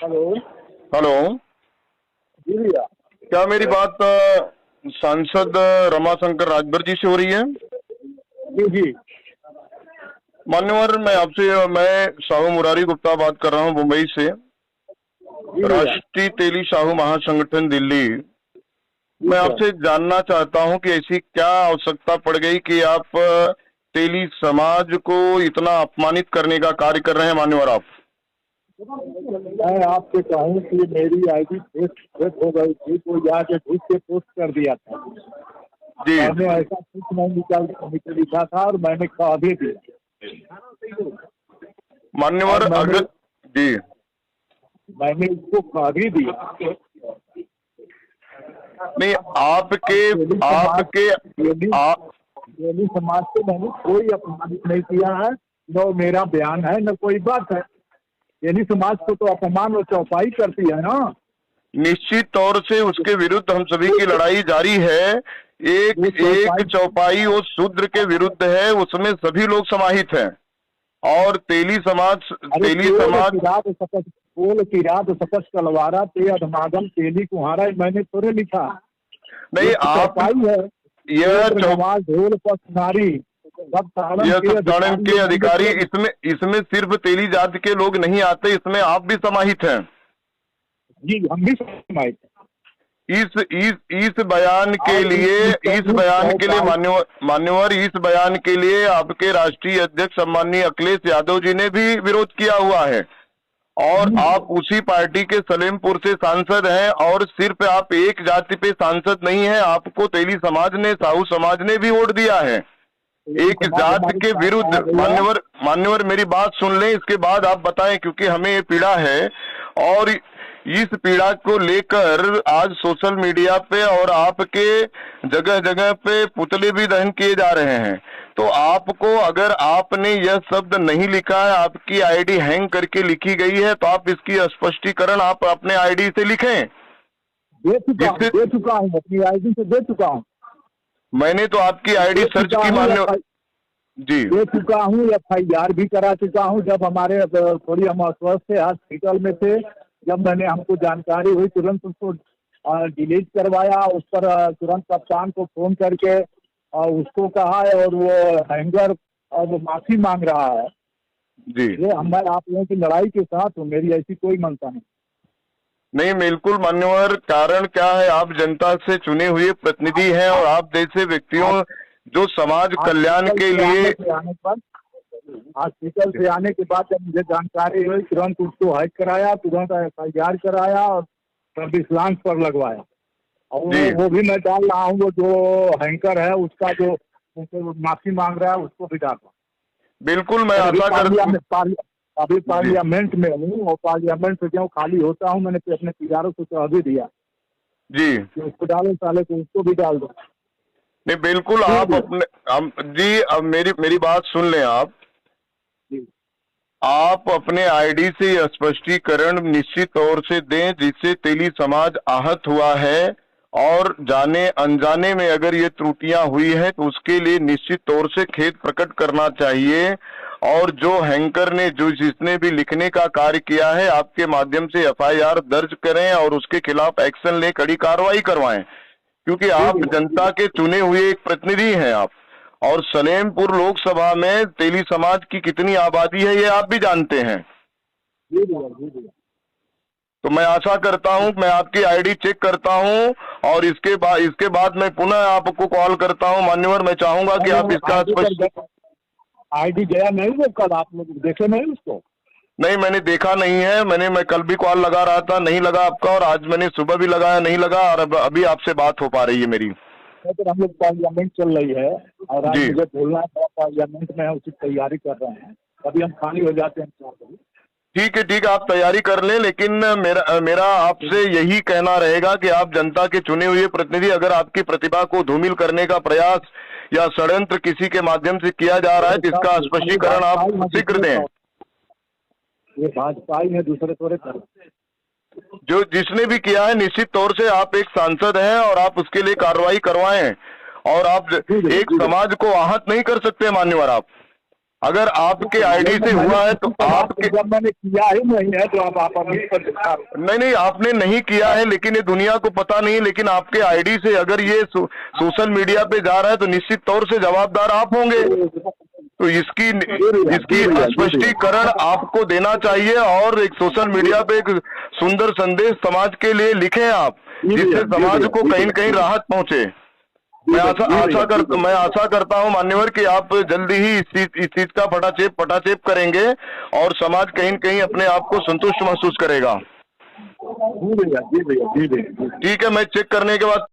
Hello. Hello. जी भैया। क्या मेरी बात सांसद रमाशंकर राजभर जी से हो रही है? जी जी मान्यवर, मैं साहू मुरारी गुप्ता बात कर रहा हूँ मुंबई से। जी भैया। राष्ट्रीय तेली साहू महासंगठन दिल्ली। जी मैं सर। आपसे जानना चाहता हूँ कि ऐसी क्या आवश्यकता पड़ गई कि आप तेली समाज को इतना अपमानित करने का कार्य कर रहे हैं मान्यवर आप? मैं आपसे कहूँ कि मेरी आईडी फेक हो गई थी, कोई आके घुस के पोस्ट कर दिया था। जी मैंने ऐसा कुछ नहीं लिखा था और मैंने कह भी दिया। मान्यवर, और अगर जी मैंने उसको कह भी दिया। नहीं, आपके तेली समाज आपके तेली आप तेली समाज को मैंने कोई अपमानित नहीं किया है। न मेरा बयान है न कोई बात है। तेली समाज को तो अपमान और चौपाई करती है ना। निश्चित तौर से उसके विरुद्ध हम सभी की लड़ाई जारी है। वो एक एक चौपाई चौपाई वो शूद्र के विरुद्ध है, उसमें सभी लोग समाहित हैं। और अरे तेली समाज पोल की रात सपस तलवारा ते अधमागम तेली कुहारा, मैंने थोड़े लिखा। ये नहीं, तो आप चौपाई है। यह क्षेत्र चौ नवाज ढोल पस नारी सब ताड़न यह के सब ताड़न अधिकारी के ये मैंने अधिकारी, पूरे। इसमें इसमें सिर्फ तेली जाति के लोग नहीं आते, इसमें आप भी समाहित हैं। जी हम भी समाहित हैं। इस बयान के और लिए इस इस बयान के लिए चौपाई मान्यवर इस बयान के लिए आपके राष्ट्रीय अध्यक्ष सम्माननीय अखिलेश यादव जी ने भी विरोध किया हुआ है। और आप उसी पार्टी के सलेमपुर से सांसद हैं। और सिर्फ आप एक जाति पे सांसद नहीं हैं, आपको तेली समाज ने, साहू समाज ने भी वोट दिया है तेली एक समाज जाति हमारे के साथ विरुद्ध। आया भैया। मान्यवर मेरी बात सुन लें, इसके बाद आप बताएं, क्योंकि हमें ये पीड़ा है। और इस पीड़ा को लेकर आज सोशल मीडिया पे और आपके जगह जगह पे पुतले भी दहन किए जा रहे हैं। तो आपको, अगर आपने यह शब्द नहीं लिखा है, आपकी आईडी हैंग करके लिखी गई है, तो आप इसकी स्पष्टीकरण आप अपने आईडी से लिखें। जिससे दे चुका हूँ अपनी आईडी से दे चुका हूँ। मैंने तो आपकी आईडी दे सर्च चुका की हूँ मान्य जी दे चुका हूँ, FIR भी करा चुका हूँ। जब हमारे थोड़ी हम अस्वस्थ थे, हॉस्पिटल में थे, जब हमको जानकारी हुई तुरंत उसको डिलीट करवाया। उस पर तुरंत कप्तान को फोन करके उसको कहा है, और वो हैंगर और वो माफी मांग रहा है। जी ये मैं आप लोगों की लड़ाई के साथ हूँ, मेरी ऐसी कोई मनता नहीं। नहीं, बिल्कुल मान्यवर। कारण क्या है, आप जनता से चुने हुए प्रतिनिधि हैं और आप जैसे व्यक्तियों जो समाज कल्याण हॉस्पिटल के से लिए हॉस्पिटल से आने के बाद जब मुझे जानकारी हुई, तुरंत उसको हैक कराया, तुरंत FIR कराया और सर्विस लांच पर लगवाया। और जी वो भी मैं डाल रहा हूँ। वो जो हैंकर है उसका जो माफी मांग रहा है उसको भी डाल रहा हूँ। बिल्कुल, मैं और आशा कर अभी जी पार्लियामेंट में हूँ, और पार्लियामेंट से जब खाली होता हूँ, मैंने अपने पीआरओ को कह भी दिया जी कि उसको डालो, साले को उसको भी डाल दो। नहीं, बिल्कुल ठीक आप है अपने जी, अब मेरी बात सुन लें आप। जी। आप अपने आईडी से यह स्पष्टीकरण निश्चित तौर से दें, जिससे तेली समाज आहत हुआ है। और जाने अनजाने में अगर ये त्रुटियां हुई है तो उसके लिए निश्चित तौर से खेद प्रकट करना चाहिए। और जो हैंकर ने, जो जिसने भी लिखने का कार्य किया है, आपके माध्यम से FIR दर्ज करें और उसके खिलाफ एक्शन ले, कड़ी कार्रवाई करवाएं। क्योंकि जी आप भैया जनता के चुने हुए एक प्रतिनिधि हैं आप। और सलेमपुर लोकसभा में तेली समाज की कितनी आबादी है, ये आप भी जानते हैं। जी भैया जी भैया। तो मैं आशा करता हूं, मैं आपकी आईडी चेक करता हूं और इसके बाद मैं पुनः आपको कॉल करता हूं मान्यवर। मैं चाहूंगा कि आप इसका स्पष्ट आईडी गया नहीं वो कल, आप लोग देखे नहीं उसको? नहीं, मैंने देखा नहीं है। मैं कल भी कॉल लगा रहा था, नहीं लगा आपका, और आज मैंने सुबह भी लगाया, नहीं लगा, और अभी आपसे बात हो पा रही है मेरी। तो हम लोग पार्लियामेंट चल रही है और आज जी मुझे बोलना है, पार्लियामेंट में उसकी तैयारी कर रहे हैं। कभी हम खाली हो जाते हैं 4 बजे। ठीक है, ठीक है, आप तैयारी कर लें। लेकिन मेरा आपसे यही कहना रहेगा कि आप जनता के चुने हुए प्रतिनिधि, अगर आपकी प्रतिभा को धूमिल करने का प्रयास या षड्यंत्र किसी के माध्यम से किया जा रहा है, तो इसका स्पष्टीकरण आप शीघ्र दें। ये भाजपा ही है, दूसरे थोड़े कर। जो जिसने भी किया है, निश्चित तौर से आप एक सांसद हैं और आप उसके लिए कार्रवाई करवाएं। और आप एक समाज को आहत नहीं कर सकते मान्यवर आप। अगर आपके आईडी से हुआ है तो आपके, जब मैंने किया ही नहीं है तो आप अभी पर नहीं आपने नहीं किया है, लेकिन ये दुनिया को पता नहीं, लेकिन आपके आईडी से अगर ये सोशल मीडिया पे जा रहा है तो निश्चित तौर से जवाबदार आप होंगे। तो इसकी स्पष्टीकरण आपको देना चाहिए और एक सोशल मीडिया पे एक सुंदर संदेश समाज के लिए लिखें आप, जिससे समाज को कहीं न कहीं राहत पहुंचे। मैं आशा करता हूं मान्यवर कि आप जल्दी ही इस चीज का पटाक्षेप करेंगे और समाज कहीं न कहीं अपने आप को संतुष्ट महसूस करेगा। जी भैया। ठीक है, मैं चेक करने के बाद